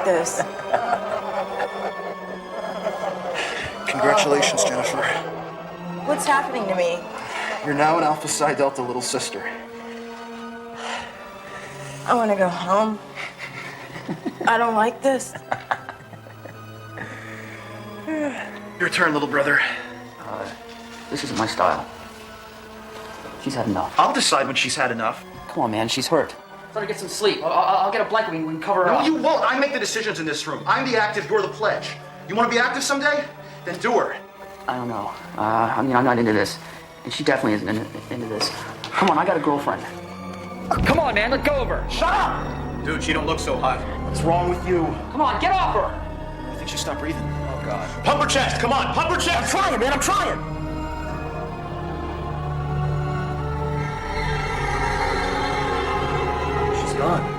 this. Congratulations, Jennifer. What's happening to me? You're now an Alpha Psi Delta little sister. I want to go home. I don't like this. Your turn, little brother. This isn't my style. She's had enough. I'll decide when she's had enough. Come on, man, she's hurt. Try to get some sleep. I'll get a blanket. We can cover her No, up. you won't. I make the decisions in this room. I'm the active, you're the pledge. You want to be active someday? Then do her. I don't know. I mean, I'm not into this. And she definitely isn't into this. Come on, I got a girlfriend. Come on, man, let go of her. Shut up! Dude, she don't look so hot. What's wrong with you? Come on, get off her! I think she stopped breathing. Oh, God. Pump her chest, come on, pump her chest! I'm trying, man, I'm trying! She's gone.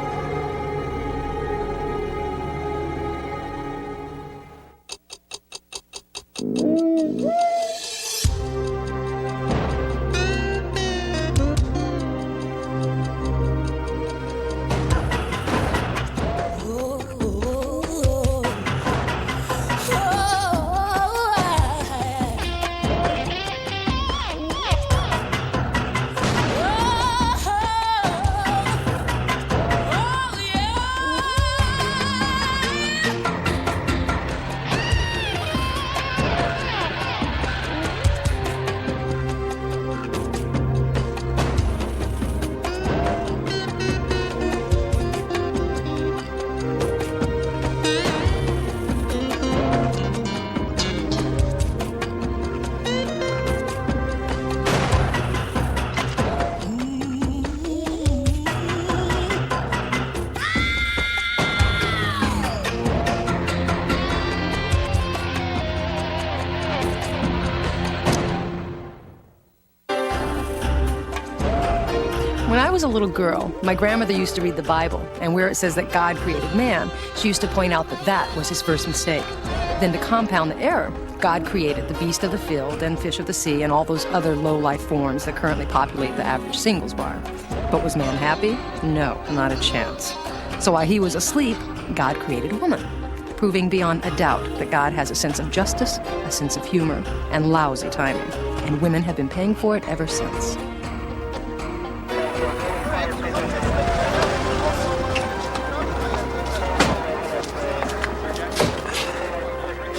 When I was a little girl, my grandmother used to read the Bible, and where it says that God created man, she used to point out that that was his first mistake. Then to compound the error, God created the beast of the field and fish of the sea and all those other low-life forms that currently populate the average singles bar. But was man happy? No, not a chance. So while he was asleep, God created woman, proving beyond a doubt that God has a sense of justice, a sense of humor, and lousy timing. And women have been paying for it ever since.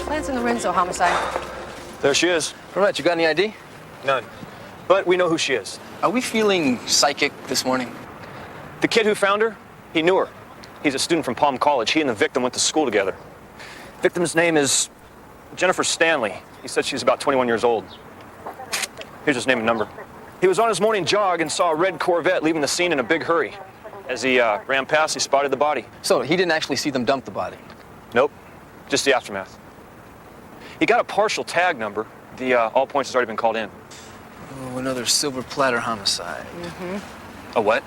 Lance and Lorenzo homicide. There she is. All right, you got any ID? None. But we know who she is. Are we feeling psychic this morning? The kid who found her, he knew her. He's a student from Palm College. He and the victim went to school together. Victim's name is Jennifer Stanley. He said she's about 21 years old. Here's his name and number. He was on his morning jog and saw a red Corvette leaving the scene in a big hurry. As he ran past, he spotted the body. So he didn't actually see them dump the body? Nope, just the aftermath. He got a partial tag number. The all points has already been called in. Oh, another silver platter homicide. Mm-hmm. A what?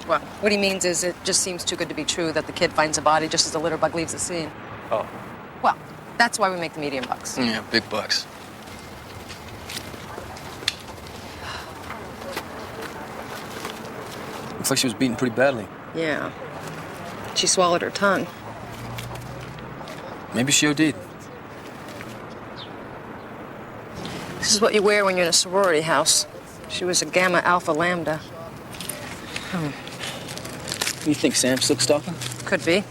Well, what he means is it just seems too good to be true that the kid finds a body just as the litter bug leaves the scene. Oh. Well, that's why we make the medium bucks. Yeah, big bucks. Looks like she was beaten pretty badly. Yeah. She swallowed her tongue. Maybe she OD'd. This is what you wear when you're in a sorority house. She was a Gamma Alpha Lambda. What do you think, Sam? Silk stocking? Could be,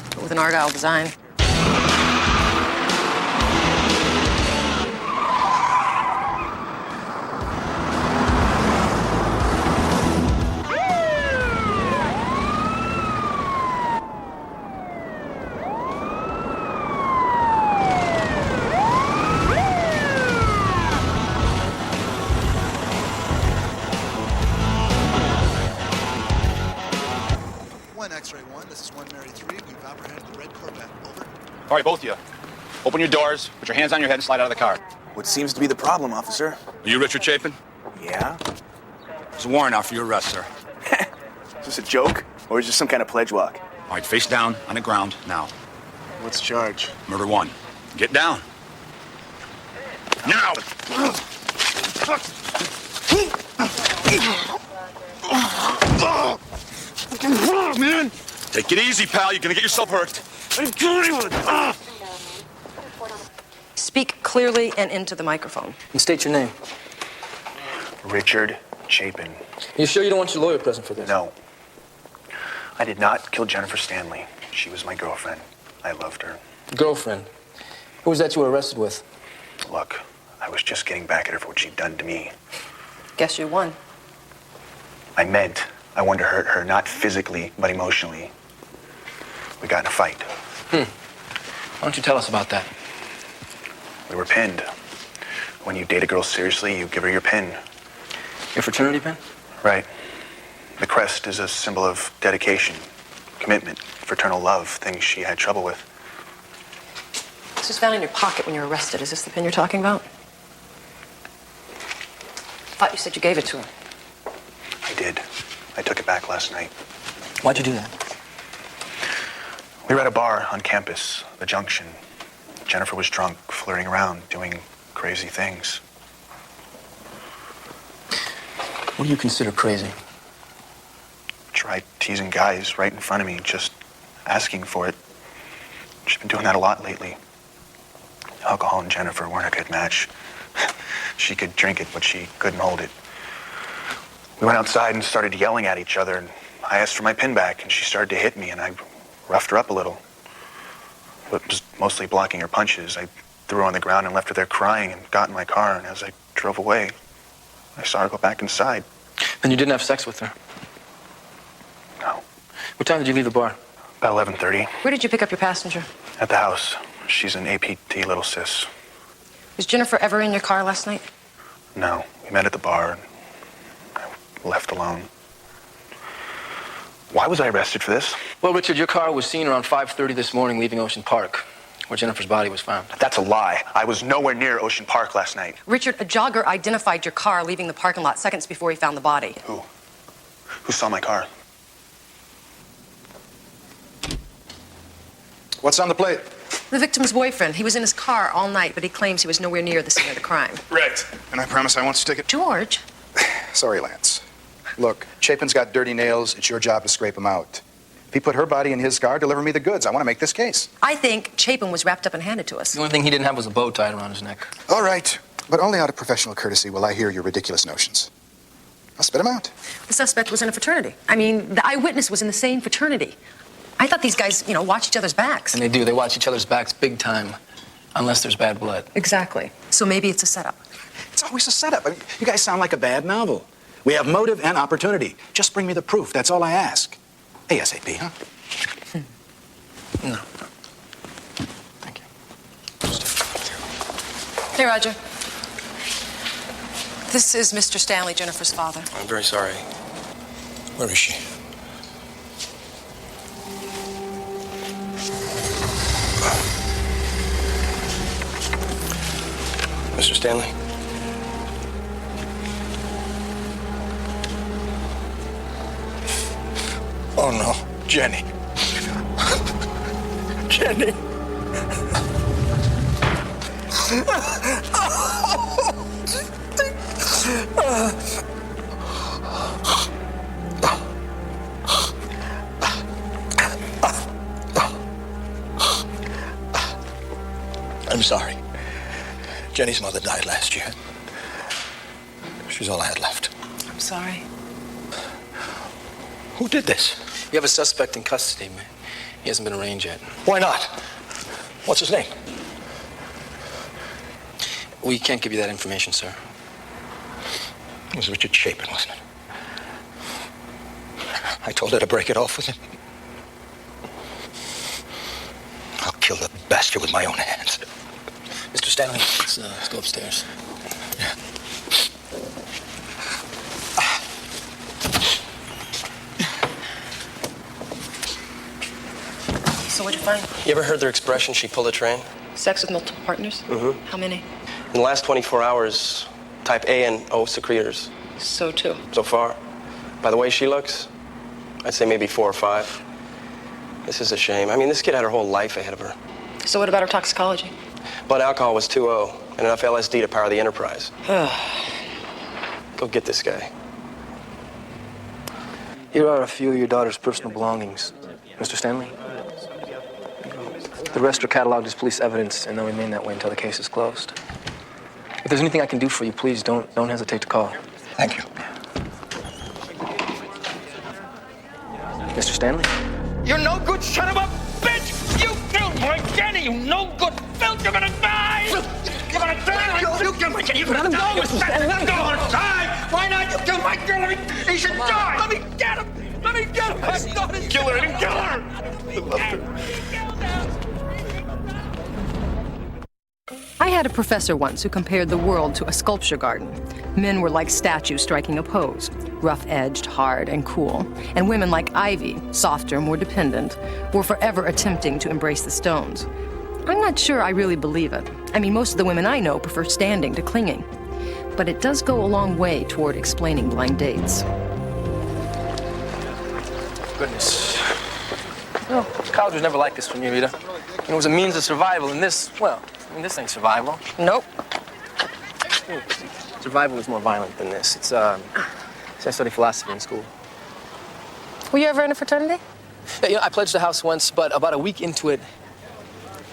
but with an Argyle design. All right, both of you. Open your doors, put your hands on your head, and slide out of the car. What seems to be the problem, officer? Are you Richard Chapin? Yeah? There's a warrant out for your arrest, sir. Is this a joke? Or is this some kind of pledge walk? All right, face down on the ground now. What's the charge? Murder one. Get down. Now! Man! Take it easy, pal. You're gonna get yourself hurt. Speak clearly and into the microphone. And state your name. Richard Chapin. You sure you don't want your lawyer present for this? No. I did not kill Jennifer Stanley. She was my girlfriend. I loved her. Girlfriend. Who was that you were arrested with? Look, I was just getting back at her for what she'd done to me. Guess you won. I meant I wanted to hurt her, not physically, but emotionally. We got in a fight. Why don't you tell us about that? We were pinned. When you date a girl seriously, you give her your pin. Your fraternity pin? Right. The crest is a symbol of dedication, commitment, fraternal love, things she had trouble with. This was found in your pocket when you were arrested. Is this the pin you're talking about? I thought you said you gave it to her. I did. I took it back last night. Why'd you do that? We were at a bar on campus, the Junction. Jennifer was drunk, flirting around, doing crazy things. What do you consider crazy? Tried teasing guys right in front of me, just asking for it. She's been doing that a lot lately. Alcohol and Jennifer weren't a good match. She could drink it, but she couldn't hold it. We went outside and started yelling at each other, and I asked for my pin back, and she started to hit me, and I roughed her up a little. But was mostly blocking her punches. I threw her on the ground and left her there crying and got in my car, and as I drove away, I saw her go back inside. Then you didn't have sex with her? No. What time did you leave the bar? About 11:30. Where did you pick up your passenger? At the house. She's an APT little sis. Was Jennifer ever in your car last night? No. We met at the bar, and I left alone. Why was I arrested for this? Well, Richard, your car was seen around 5:30 this morning leaving Ocean Park, where Jennifer's body was found. That's a lie. I was nowhere near Ocean Park last night. Richard, a jogger identified your car leaving the parking lot seconds before he found the body. Who? Who saw my car? What's on the plate? The victim's boyfriend. He was in his car all night, but he claims he was nowhere near the scene of the crime. Right. And I promise I won't stick it. George? Sorry, Lance. Look, Chapin's got dirty nails. It's your job to scrape them out. If he put her body in his car, deliver me the goods. I want to make this case. I think Chapin was wrapped up and handed to us. The only thing he didn't have was a bow tied around his neck. All right. But only out of professional courtesy will I hear your ridiculous notions. I'll spit them out. The suspect was in a fraternity. I mean, the eyewitness was in the same fraternity. I thought these guys, watch each other's backs. And they do. They watch each other's backs big time, unless there's bad blood. Exactly. So maybe it's a setup. It's always a setup. I mean, you guys sound like a bad novel. We have motive and opportunity. Just bring me the proof. That's all I ask. ASAP, huh? No. Thank you. Hey, Roger. This is Mr. Stanley, Jennifer's father. I'm very sorry. Where is she? Mr. Stanley? Oh, no. Jenny. Jenny. I'm sorry. Jenny's mother died last year. She's all I had left. I'm sorry. Who did this? You have a suspect in custody, man. He hasn't been arraigned yet. Why not? What's his name? We can't give you that information, sir. It was Richard Chapin, wasn't it? I told her to break it off with him. I'll kill the bastard with my own hands. Mr. Stanley? Let's go upstairs. Yeah. So what'd you find? You ever heard their expression, she pulled a train? Sex with multiple partners? Mm-hmm. How many? In the last 24 hours, type A and O secretors. So two. So far. By the way she looks, I'd say maybe 4 or 5. This is a shame. I mean, this kid had her whole life ahead of her. So what about her toxicology? Blood alcohol was 2.0 and enough LSD to power the Enterprise. Go get this guy. Here are a few of your daughter's personal belongings. Mr. Stanley? The rest are cataloged as police evidence and they'll remain that way until the case is closed. If there's anything I can do for you, please don't hesitate to call. Thank you. Mr. Stanley? You no good son of a bitch! You killed my Jenny, you no good filth! You're gonna die! You're gonna die! You killed my Jenny! You're gonna die! Mr. Stanley, let him go! You're gonna die! Why not? You killed my girl! He should die! Let me get him! Let me get him! I thought he'd kill her! I didn't kill her! I loved her. I had a professor once who compared the world to a sculpture garden. Men were like statues striking a pose, rough-edged, hard, and cool. And women like ivy, softer, more dependent, were forever attempting to embrace the stones. I'm not sure I really believe it. I mean, most of the women I know prefer standing to clinging. But it does go a long way toward explaining blind dates. Goodness. Well, college was never like this for me, Rita. It was a means of survival, and this, well, I mean, this ain't survival. Nope. Survival is more violent than this. It's I study philosophy in school. Were you ever in a fraternity? Yeah, you know, I pledged the house once, but about a week into it,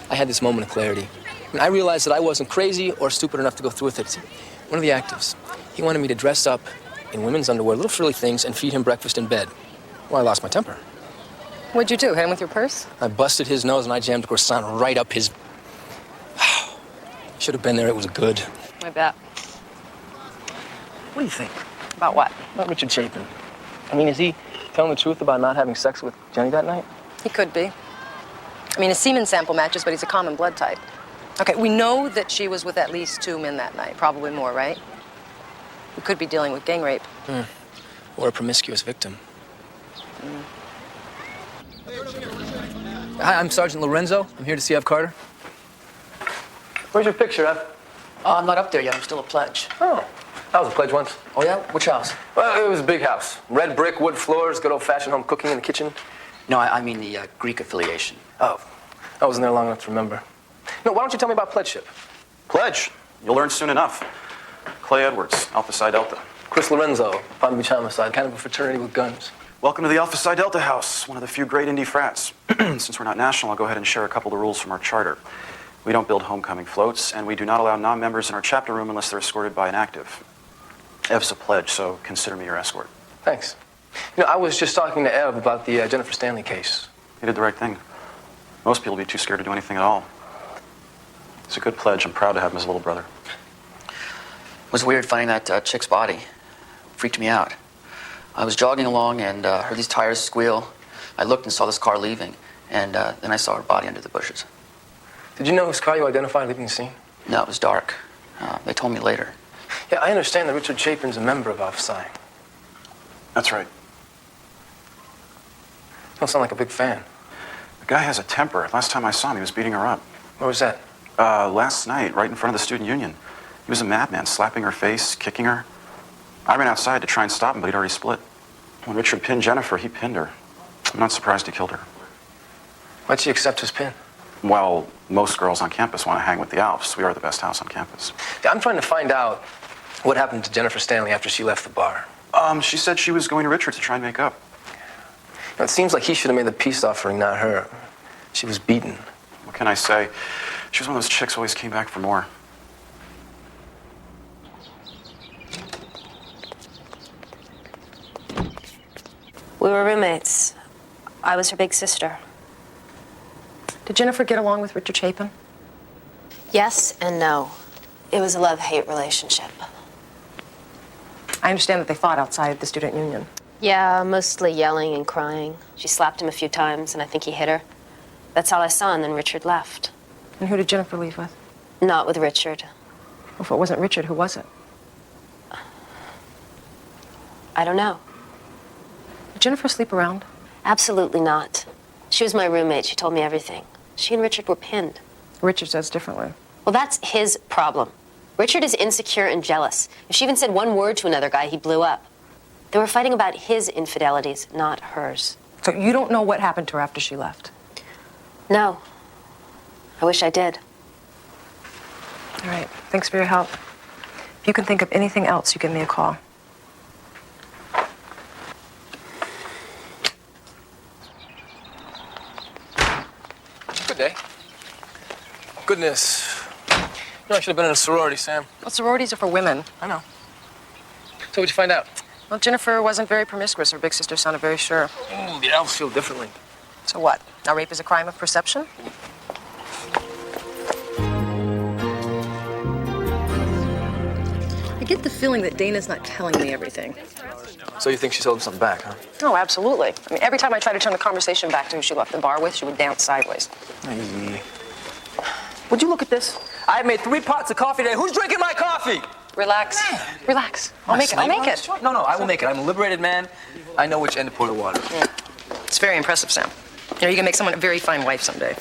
I had this moment of clarity. And I realized that I wasn't crazy or stupid enough to go through with it. One of the actives, he wanted me to dress up in women's underwear, little frilly things, and feed him breakfast in bed. Well, I lost my temper. What'd you do, hit him with your purse? I busted his nose and I jammed a croissant right up his... Should have been there, it was good. I bet. What do you think? About what? About Richard Chapin. I mean, is he telling the truth about not having sex with Jenny that night? He could be. I mean, his semen sample matches, but he's a common blood type. Okay, we know that she was with at least 2 men that night, probably more, right? We could be dealing with gang rape. Or a promiscuous victim. Hi, I'm Sergeant Lorenzo. I'm here to see Ev Carter. Where's your picture, Ev? I'm not up there yet. I'm still a pledge. Oh, I was a pledge once. Oh, yeah? Which house? Well, it was a big house. Red brick, wood floors, good old-fashioned home cooking in the kitchen. No, I mean the Greek affiliation. Oh, I wasn't there long enough to remember. No, why don't you tell me about pledgeship? Pledge. You'll learn soon enough. Clay Edwards, Alpha Psi Delta. Chris Lorenzo, Palm Beach Homicide, kind of a fraternity with guns. Welcome to the Alpha Psi Delta house, one of the few great indie frats. Since we're not national, I'll go ahead and share a couple of the rules from our charter. We don't build homecoming floats, and we do not allow non-members in our chapter room unless they're escorted by an active. Ev's a pledge, so consider me your escort. Thanks. You know, I was just talking to Ev about the Jennifer Stanley case. You did the right thing. Most people would be too scared to do anything at all. It's a good pledge. I'm proud to have him as a little brother. It was weird finding that chick's body. Freaked me out. I was jogging along and heard these tires squeal. I looked and saw this car leaving, and then I saw her body under the bushes. Did you know whose car you identified leaving the scene? No, it was dark. They told me later. Yeah, I understand that Richard Chapin's a member of Alpha Psi. That's right. You don't sound like a big fan. The guy has a temper. Last time I saw him, he was beating her up. Where was that? Last night, right in front of the student union. He was a madman, slapping her face, kicking her. I ran outside to try and stop him, but he'd already split. When Richard pinned Jennifer, he pinned her. I'm not surprised he killed her. Why'd she accept his pin? Well, most girls on campus want to hang with the Alps. We are the best house on campus. Yeah, I'm trying to find out what happened to Jennifer Stanley after she left the bar. She said she was going to Richard to try and make up. Now, it seems like he should have made the peace offering, not her. She was beaten. What can I say? She was one of those chicks who always came back for more. We were roommates. I was her big sister. Did Jennifer get along with Richard Chapin? Yes and no. It was a love-hate relationship. I understand that they fought outside the student union. Yeah, mostly yelling and crying. She slapped him a few times, and I think he hit her. That's all I saw, and then Richard left. And who did Jennifer leave with? Not with Richard. Well, if it wasn't Richard, who was it? I don't know. Did Jennifer sleep around? Absolutely not. She was my roommate. She told me everything. She and Richard were pinned. Richard says differently. Well, that's his problem. Richard is insecure and jealous. If she even said one word to another guy, he blew up. They were fighting about his infidelities, not hers. So you don't know what happened to her after she left? No. I wish I did. All right. Thanks for your help. If you can think of anything else, you give me a call. Good day. goodness. You know, I should have been in a sorority, Sam. Well, sororities are for women. I know. So what'd you find out? Well, Jennifer wasn't very promiscuous. Her big sister sounded very sure. Ooh, the elves feel differently. So what? Now rape is a crime of perception? I get the feeling that Dana's not telling me everything. So you think she's holding something back, huh? Oh, absolutely. I mean, every time I try to turn the conversation back to who she left the bar with, she would dance sideways. Easy. Would you look at this? I made 3 pots of coffee today. Who's drinking my coffee? Relax. Relax. I'll make it. No, I will make it. I'm a liberated man. I know which end to pour the water. Yeah. It's very impressive, Sam. You know, you can make someone a very fine wife someday.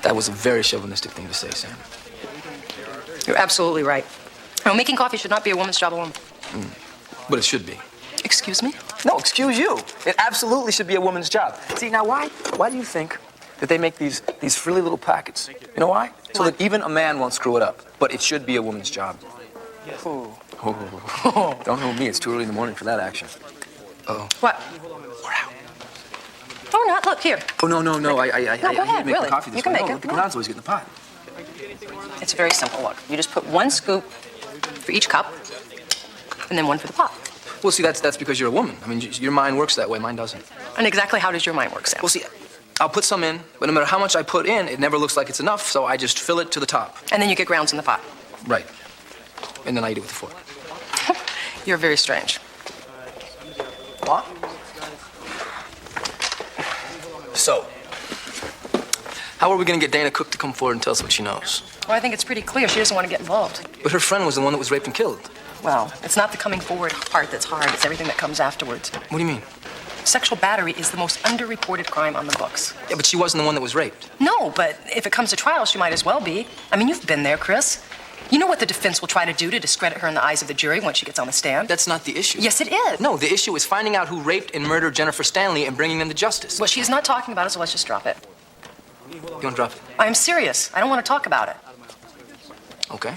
That was a very chauvinistic thing to say, Sam. You're absolutely right. Now, making coffee should not be a woman's job alone. But it should be. Excuse me? No, excuse you. It absolutely should be a woman's job. See, now why do you think that they make these frilly little packets? You know why? So that even a man won't screw it up. But it should be a woman's job. Ooh. Oh. Don't hold me. It's too early in the morning for that action. Uh-oh. What? We're out. No, we're not. Look, here. Oh, no. No, go ahead, hate to make really. the coffee this You can way. make No, it. the ground's always get in the pot. It's very simple. Look, you just put 1 scoop for each cup, and then 1 for the pot. Well, see, that's because you're a woman. I mean, your mind works that way. Mine doesn't. And exactly how does your mind work, Sam? Well, see, I'll put some in, but no matter how much I put in, it never looks like it's enough, so I just fill it to the top. And then you get grounds in the pot. Right. And then I eat it with a fork. You're very strange. What? So, how are we going to get Dana Cook to come forward and tell us what she knows? Well, I think it's pretty clear she doesn't want to get involved. But her friend was the one that was raped and killed. Well, it's not the coming forward part that's hard. It's everything that comes afterwards. What do you mean? Sexual battery is the most underreported crime on the books. Yeah, but she wasn't the one that was raped. No, but if it comes to trial, she might as well be. I mean, you've been there, Chris. You know what the defense will try to do to discredit her in the eyes of the jury once she gets on the stand? That's not the issue. Yes, it is. No, the issue is finding out who raped and murdered Jennifer Stanley and bringing them to justice. Well, she's not talking about it, so let's just drop it. You want to drop it? I'm serious. I don't want to talk about it. Okay.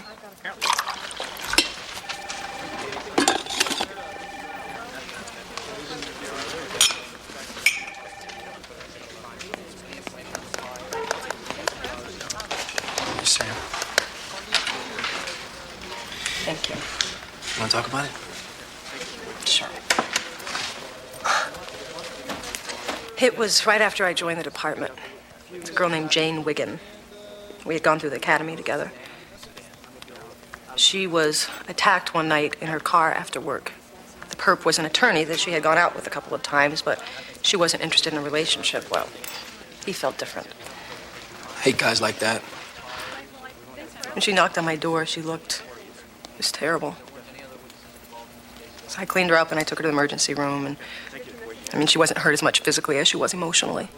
Sam. Thank you. You want to talk about it? Sure. It was right after I joined the department. It's a girl named Jane Wiggin. We had gone through the academy together. She was attacked one night in her car after work. The perp was an attorney that she had gone out with a couple of times, but she wasn't interested in a relationship. Well, he felt different. I hate guys like that. When she knocked on my door, she looked just terrible. So I cleaned her up and I took her to the emergency room. And I mean, she wasn't hurt as much physically as she was emotionally.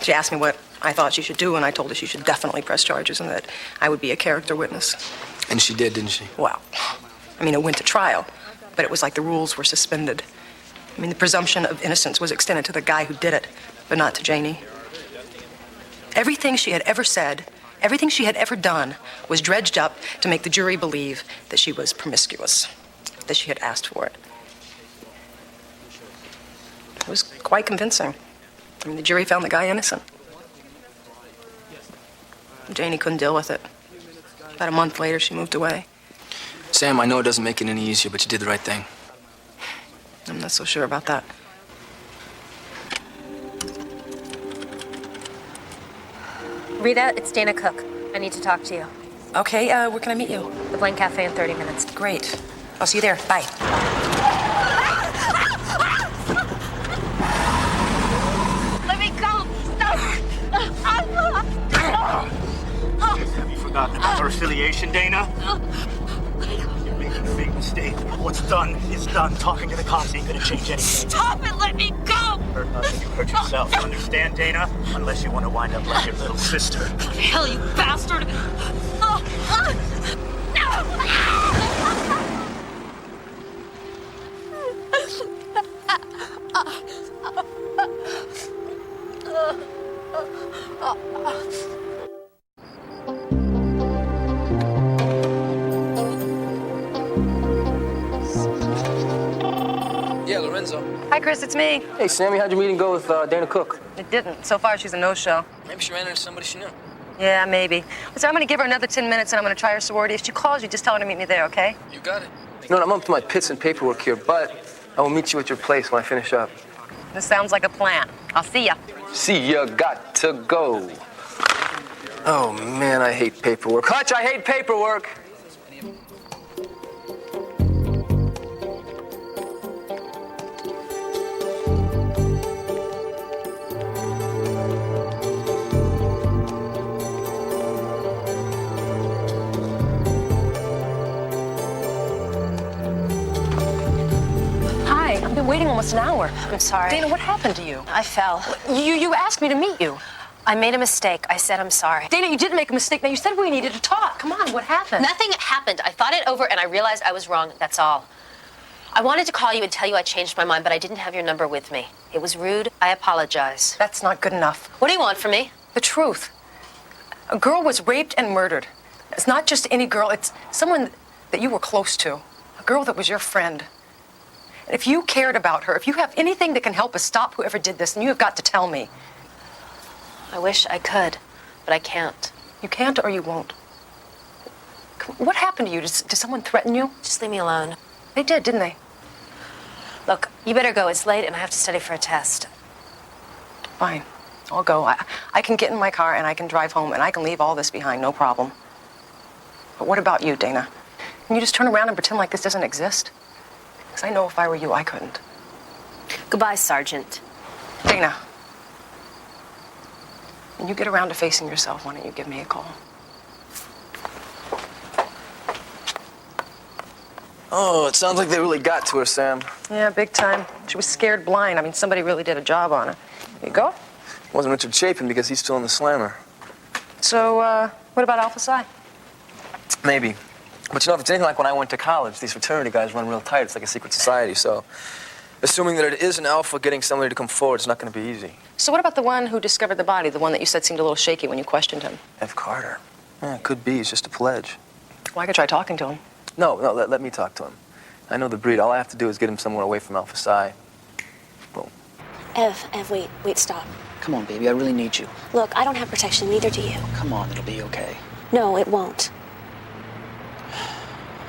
She asked me what I thought she should do, and I told her she should definitely press charges and that I would be a character witness. And she did, didn't she? Well, I mean, it went to trial, but it was like the rules were suspended. I mean, the presumption of innocence was extended to the guy who did it, but not to Janie. Everything she had ever said, everything she had ever done was dredged up to make the jury believe that she was promiscuous, that she had asked for it. It was quite convincing. I mean, the jury found the guy innocent. Janie couldn't deal with it. About a month later, she moved away. Sam, I know it doesn't make it any easier, but you did the right thing. I'm not so sure about that. Rita, it's Dana Cook. I need to talk to you. Okay, where can I meet you? The Blank Cafe in 30 minutes. Great. I'll see you there. Bye. Let me go! Stop! Have you forgotten about our affiliation, Dana? You're making a big mistake. What's done is done. Talking to the cops ain't gonna change anything. Stop it! Let me go! Hurt us and you hurt yourself. You understand, Dana? Unless you want to wind up like your little sister. Hell, you bastard! Yeah, Lorenzo. Hi, Chris, it's me. Hey, Sammy, how'd your meeting go with Dana Cook? It didn't. So far, she's a no-show. Maybe she ran into somebody she knew. Yeah, maybe. So I'm going to give her another 10 minutes, and I'm going to try her sorority. If she calls you, just tell her to meet me there, okay? You got it. No, I'm up to my pits and paperwork here, but I will meet you at your place when I finish up. This sounds like a plan. I'll see ya. See ya, got to go. Oh, man, I hate paperwork. Hutch, I hate paperwork. Hi, I've been waiting almost an hour. I'm sorry. Dana, what happened to you? I fell. You asked me to meet you. I made a mistake. I said I'm sorry. Dana, you didn't make a mistake. Now, you said we needed to talk. Come on, what happened? Nothing happened. I thought it over and I realized I was wrong. That's all. I wanted to call you and tell you I changed my mind, but I didn't have your number with me. It was rude. I apologize. That's not good enough. What do you want from me? The truth. A girl was raped and murdered. It's not just any girl. It's someone that you were close to. A girl that was your friend. And if you cared about her, if you have anything that can help us stop whoever did this, then you have got to tell me. I wish I could, but I can't. You can't or you won't. What happened to you? Did someone threaten you? Just leave me alone. They did, didn't they? Look, you better go. It's late and I have to study for a test. Fine. I'll go. I can get in my car and I can drive home and I can leave all this behind, no problem. But what about you, Dana? Can you just turn around and pretend like this doesn't exist? Because I know if I were you, I couldn't. Goodbye, Sergeant. Dana. When you get around to facing yourself, why don't you give me a call? Oh, it sounds like they really got to her, Sam. Yeah, big time. She was scared blind. I mean, somebody really did a job on her. Here you go. It wasn't Richard Chapin because he's still in the slammer. So, what about Alpha Psi? Maybe. But you know, if it's anything like when I went to college, these fraternity guys run real tight. It's like a secret society, so assuming that it is an alpha, getting somebody to come forward, it's not going to be easy. So what about the one who discovered the body, the one that you said seemed a little shaky when you questioned him? F. Carter. Yeah, it could be. He's just a pledge. Well, I could try talking to him. No, let me talk to him. I know the breed. All I have to do is get him somewhere away from Alpha Psi. Boom. Ev, wait, stop. Come on, baby, I really need you. Look, I don't have protection, neither do you. Come on, it'll be okay. No, it won't.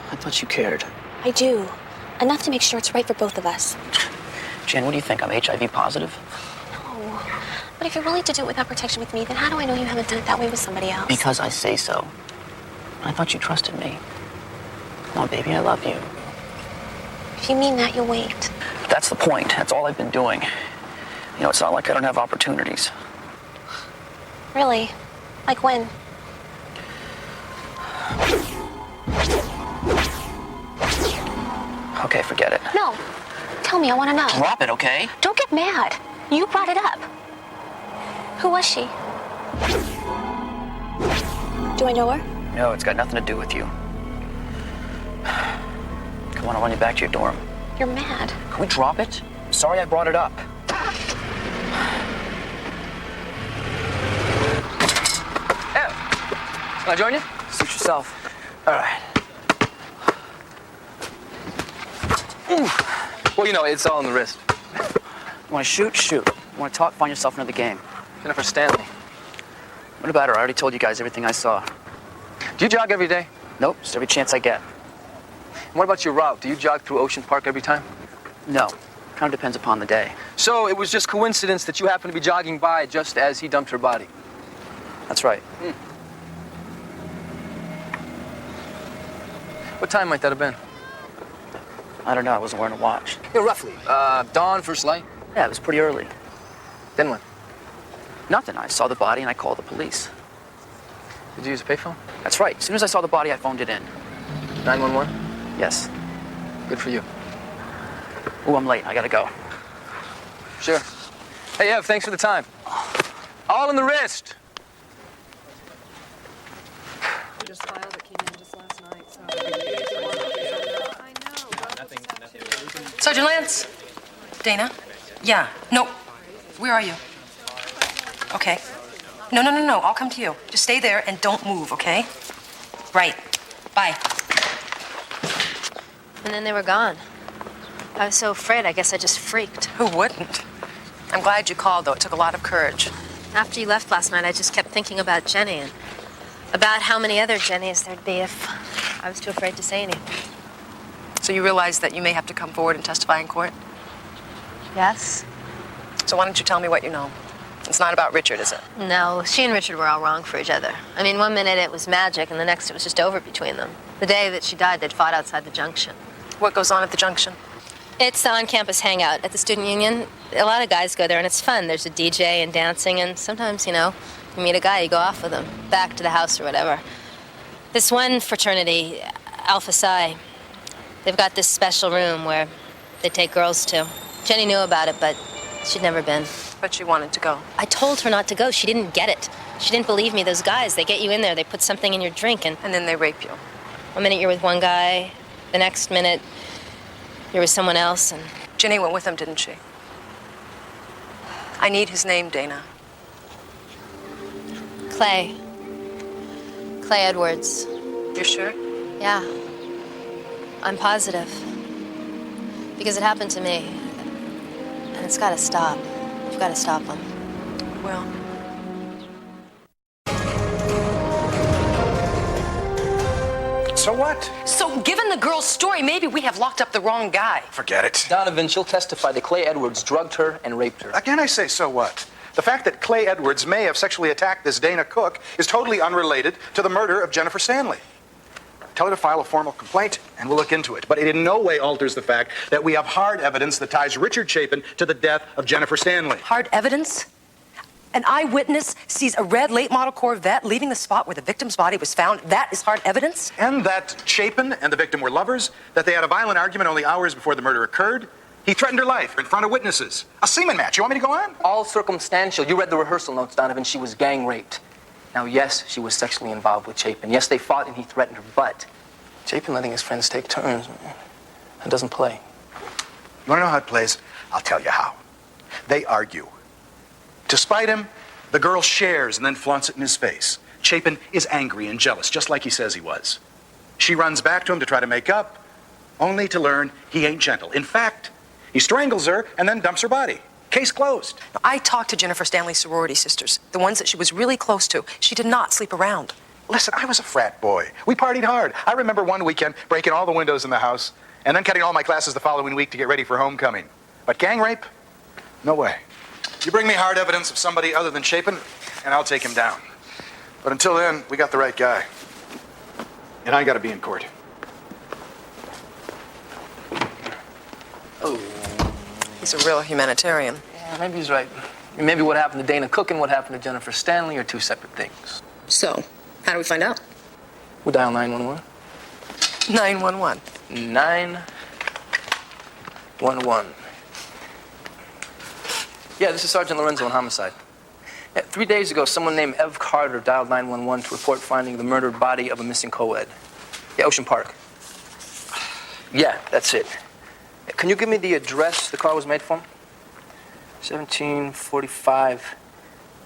I thought you cared. I do. Enough to make sure it's right for both of us. Jen, what do you think? I'm HIV positive? No. But if you're willing to do it without protection with me, then how do I know you haven't done it that way with somebody else? Because I say so. I thought you trusted me. Come on, baby, I love you. If you mean that, you'll wait. That's the point. That's all I've been doing. You know, it's not like I don't have opportunities. Really? Like when? Okay, forget it. No. Tell me, I want to know. Drop it, okay? Don't get mad. You brought it up. Who was she? Do I know her? No, it's got nothing to do with you. Come on, I'll run you back to your dorm. You're mad. Can we drop it? Sorry I brought it up. Ev, can I join you? Suit yourself. All right. Ooh. Well, you know, it's all in the wrist. You want to shoot? Shoot. You want to talk? Find yourself another game. Jennifer Stanley. What about her? I already told you guys everything I saw. Do you jog every day? Nope, just every chance I get. What about your route? Do you jog through Ocean Park every time? No. Kind of depends upon the day. So it was just coincidence that you happened to be jogging by just as he dumped her body? That's right. What time might that have been? I don't know. I wasn't wearing a watch. Yeah, roughly. Dawn, first light? Yeah, it was pretty early. Then what? Nothing. I saw the body and I called the police. Did you use a payphone? That's right. As soon as I saw the body, I phoned it in. 911? Yes. Good for you. Ooh, I'm late. I gotta go. Sure. Hey, Ev, thanks for the time. All in the wrist. Just filed it came in just last night, Sergeant Lance? Dana? Yeah. No. Where are you? Okay. No. I'll come to you. Just stay there and don't move, okay? Right. Bye. And then they were gone. I was so afraid, I guess I just freaked. Who wouldn't? I'm glad you called, though. It took a lot of courage. After you left last night, I just kept thinking about Jenny and about how many other Jennys there'd be if I was too afraid to say anything. So you realize that you may have to come forward and testify in court? Yes? So why don't you tell me what you know? It's not about Richard, is it? No, she and Richard were all wrong for each other. I mean, one minute it was magic, and the next it was just over between them. The day that she died, they'd fought outside the junction. What goes on at the junction? It's the on-campus hangout at the student union. A lot of guys go there, and it's fun. There's a DJ and dancing, and sometimes, you know, you meet a guy, you go off with him, back to the house or whatever. This one fraternity, Alpha Psi, they've got this special room where they take girls to. Jenny knew about it, but she'd never been. But she wanted to go. I told her not to go. She didn't get it. She didn't believe me. Those guys, they get you in there, they put something in your drink, and then they rape you. One minute you're with one guy, the next minute you're with someone else, and... Jenny went with him, didn't she? I need his name, Dana. Clay. Clay Edwards. You're sure? Yeah. I'm positive. Because it happened to me. And it's gotta stop. You've gotta stop him. Well... So what? So, given the girl's story, maybe we have locked up the wrong guy. Forget it. Donovan, she'll testify that Clay Edwards drugged her and raped her. Again, I say, so what? The fact that Clay Edwards may have sexually attacked this Dana Cook is totally unrelated to the murder of Jennifer Stanley. Tell her to file a formal complaint, and we'll look into it. But it in no way alters the fact that we have hard evidence that ties Richard Chapin to the death of Jennifer Stanley. Hard evidence? An eyewitness sees a red late-model Corvette leaving the spot where the victim's body was found. That is hard evidence? And that Chapin and the victim were lovers, that they had a violent argument only hours before the murder occurred. He threatened her life in front of witnesses. A semen match. You want me to go on? All circumstantial. You read the rehearsal notes, Donovan. She was gang raped. Now, yes, she was sexually involved with Chapin. Yes, they fought and he threatened her, but Chapin letting his friends take turns, it doesn't play. You want to know how it plays? I'll tell you how. They argue. To spite him, the girl shares and then flaunts it in his face. Chapin is angry and jealous, just like he says he was. She runs back to him to try to make up, only to learn he ain't gentle. In fact, he strangles her and then dumps her body. Case closed. I talked to Jennifer Stanley's sorority sisters, the ones that she was really close to. She did not sleep around. Listen, I was a frat boy. We partied hard. I remember one weekend breaking all the windows in the house and then cutting all my classes the following week to get ready for homecoming. But gang rape? No way. You bring me hard evidence of somebody other than Chapin, and I'll take him down. But until then, we got the right guy. And I gotta be in court. Oh. He's a real humanitarian. Yeah, maybe he's right. Maybe what happened to Dana Cook and what happened to Jennifer Stanley are two separate things. So, how do we find out? We'll dial 911. 911. 911. Yeah, this is Sergeant Lorenzo on homicide. Yeah, 3 days ago, someone named Ev Carter dialed 911 to report finding the murdered body of a missing co-ed. Yeah, Ocean Park. Yeah, that's it. Can you give me the address the car was made from? 1745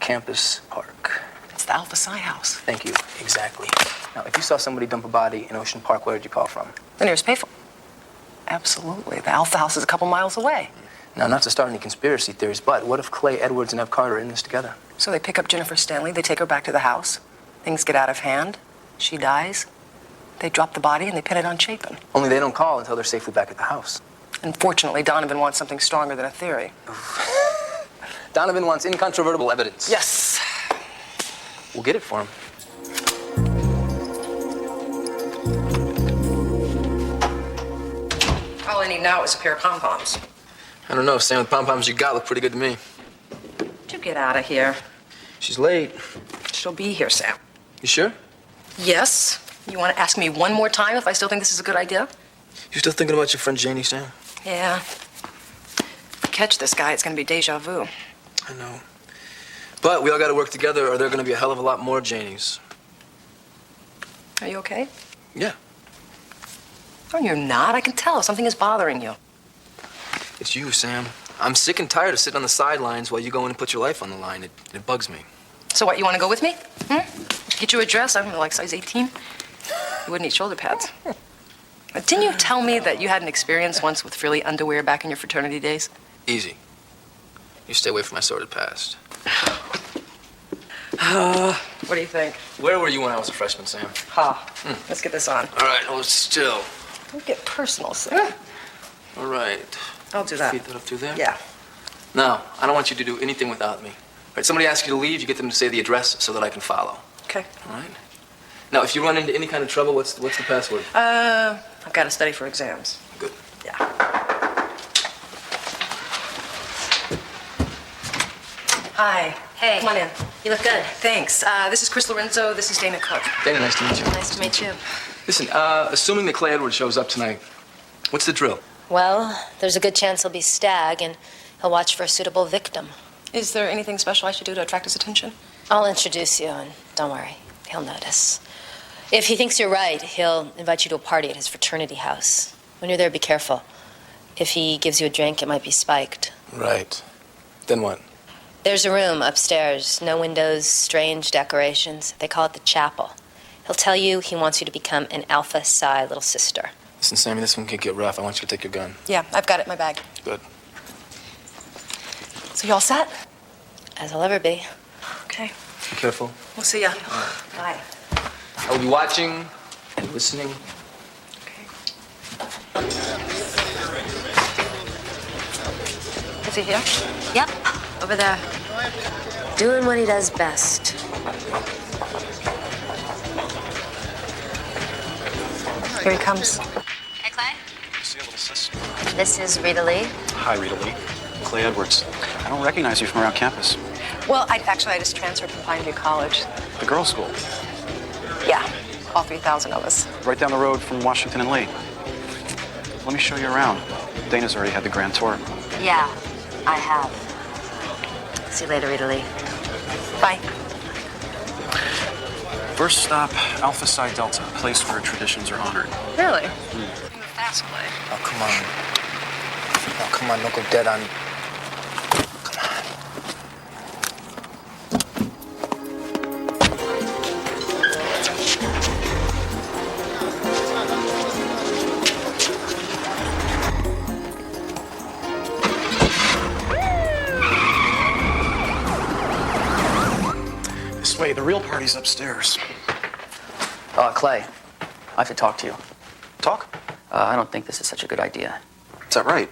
Campus Park. It's the Alpha Psi house. Thank you. Exactly. Now, if you saw somebody dump a body in Ocean Park, where did you call from? The nearest payphone. Absolutely. The Alpha house is a couple miles away. Now, not to start any conspiracy theories, but what if Clay Edwards and Ev Carter are in this together? So they pick up Jennifer Stanley, they take her back to the house. Things get out of hand. She dies. They drop the body and they pin it on Chapin. Only they don't call until they're safely back at the house. Unfortunately, Donovan wants something stronger than a theory. Donovan wants incontrovertible evidence. Yes. We'll get it for him. All I need now is a pair of pom-poms. I don't know, Sam. The pom-poms you got look pretty good to me. You get out of here. She's late. She'll be here, Sam. You sure? Yes. You want to ask me one more time if I still think this is a good idea? You still thinking about your friend Janie, Sam? Yeah. If you catch this guy, it's going to be deja vu. I know. But we all got to work together, or there are going to be a hell of a lot more Janies. Are you okay? Yeah. No, you're not. I can tell. Something is bothering you. It's you, Sam. I'm sick and tired of sitting on the sidelines while you go in and put your life on the line. It bugs me. So what, you want to go with me? Get you a dress? I'm like size 18. You wouldn't need shoulder pads. Didn't you tell me that you had an experience once with frilly underwear back in your fraternity days? Easy. You stay away from my sordid past. What do you think? Where were you when I was a freshman, Sam? Let's get this on. All right, hold still. Don't get personal, Sam. All right. I'll do that. Feet that up through there? Yeah. No, I don't want you to do anything without me. All right, somebody asks you to leave, you get them to say the address so that I can follow. Okay. All right? Now, if you run into any kind of trouble, what's the password? I've got to study for exams. Good. Yeah. Hi. Hey. Come on in. You look good. Thanks. This is Chris Lorenzo. This is Dana Cook. Dana, nice to meet you. Nice to meet you. Listen, assuming that Clay Edwards shows up tonight, what's the drill? Well, there's a good chance he'll be Stag, and he'll watch for a suitable victim. Is there anything special I should do to attract his attention? I'll introduce you, and don't worry, he'll notice. If he thinks you're right, he'll invite you to a party at his fraternity house. When you're there, be careful. If he gives you a drink, it might be spiked. Right. Then what? There's a room upstairs. No windows, strange decorations. They call it the chapel. He'll tell you he wants you to become an Alpha Psi little sister. Listen, Sammy, this one can get rough. I want you to take your gun. Yeah, I've got it in my bag. Good. So you all set? As I'll ever be. Okay. Be careful. We'll see ya. Bye. I will be watching and listening. Is he here? Yep, over there. Doing what he does best. Here he comes. Hey, Clay. See a little sis. This is Rita Lee. Hi, Rita Lee. Clay Edwards. I don't recognize you from around campus. Well, I just transferred from Pineview College. The girls' school. Yeah, all 3,000 of us. Right down the road from Washington and Lee. Let me show you around. Dana's already had the grand tour. Yeah, I have. See you later, Rita Lee. Bye. First stop, Alpha Psi Delta, a place where traditions are honored. Really? Fast play. Oh, come on. Oh, come on, don't go dead on... This way, the real party's upstairs. Clay, I have to talk to you. Talk? I don't think this is such a good idea. Is that right?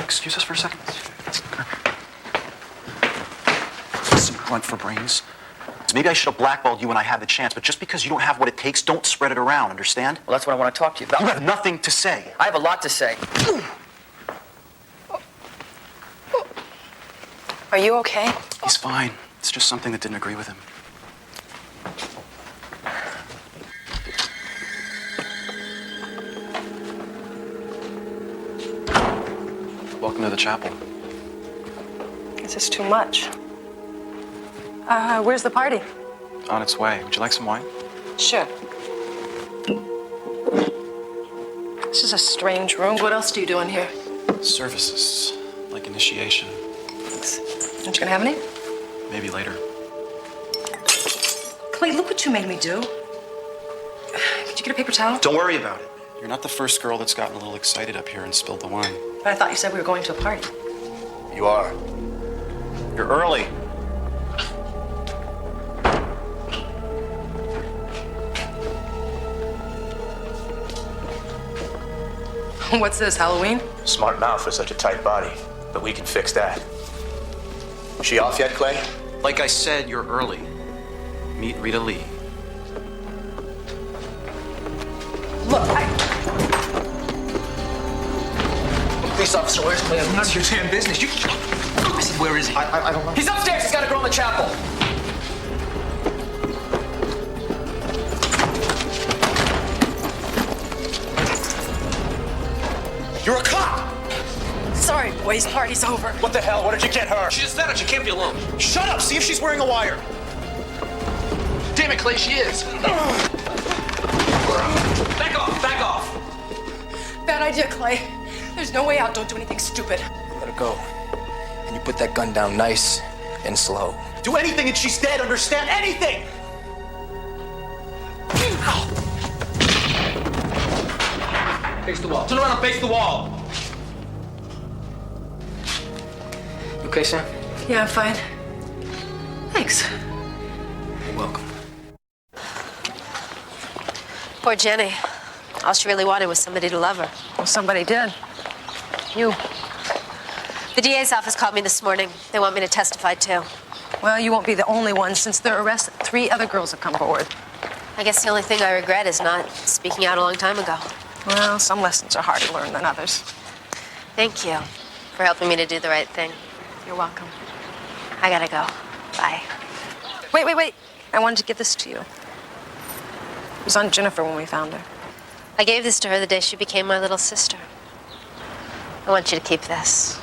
Excuse us for a second. Some grunt for brains. Maybe I should have blackballed you when I had the chance, but just because you don't have what it takes, don't spread it around, understand? Well, that's what I want to talk to you about. You have nothing to say. I have a lot to say. Are you okay? He's fine. It's just something that didn't agree with him. Welcome to the chapel. This is too much. Where's the party? On its way. Would you like some wine? Sure. This is a strange room. What else do you do in here? Services, like initiation. Thanks. Aren't you gonna have any? Maybe later. Clay, look what you made me do. Could you get a paper towel? Don't worry about it. You're not the first girl that's gotten a little excited up here and spilled the wine. But I thought you said we were going to a party. You are. You're early. What's this, Halloween? Smart mouth for such a tight body, but we can fix that. She off yet, Clay? Like I said, you're early. Meet Rita Lee. Look, Police officer, where's Clay? None of your damn business. I said, where is he? I don't know. He's upstairs. He's got to go in the chapel. You're a cop! Sorry, boys, party's over. What the hell? What did you get her? She just vanished. She can't be alone. Shut up! See if she's wearing a wire. Damn it, Clay, she is. Back off! Back off! Bad idea, Clay. There's no way out. Don't do anything stupid. Let her go. And you put that gun down nice and slow. Do anything and she's dead, understand? Anything! Face the wall. Turn around and face the wall. You okay, Sam? Yeah, I'm fine. Thanks. You're welcome. Poor Jenny. All she really wanted was somebody to love her. Well, somebody did. You. The DA's office called me this morning. They want me to testify, too. Well, you won't be the only one. Since their arrest, 3 other girls have come forward. I guess the only thing I regret is not speaking out a long time ago. Well, some lessons are harder to learn than others. Thank you for helping me to do the right thing. You're welcome. I gotta go. Bye. Wait. I wanted to give this to you. It was on Jennifer when we found her. I gave this to her the day she became my little sister. I want you to keep this.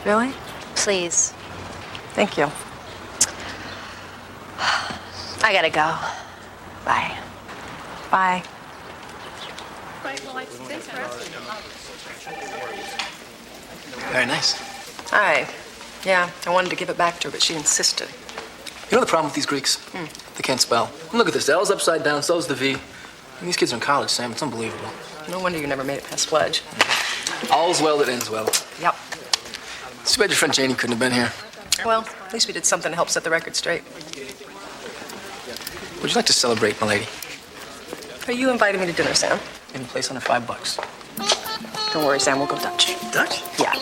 Really? Please. Thank you. I gotta go. Bye. Bye. Very nice. Hi. Yeah, I wanted to give it back to her, but she insisted. You know the problem with these Greeks? They can't spell. Look at this. The L's upside down, so's the V. And these kids are in college, Sam. It's unbelievable. No wonder you never made it past pledge. All's well that ends well. Yep. It's too bad your friend Janie couldn't have been here. Well, at least we did something to help set the record straight. Would you like to celebrate, my lady? Are you inviting me to dinner, Sam? Any place under $5. Don't worry, Sam. We'll go Dutch. Dutch? Yeah.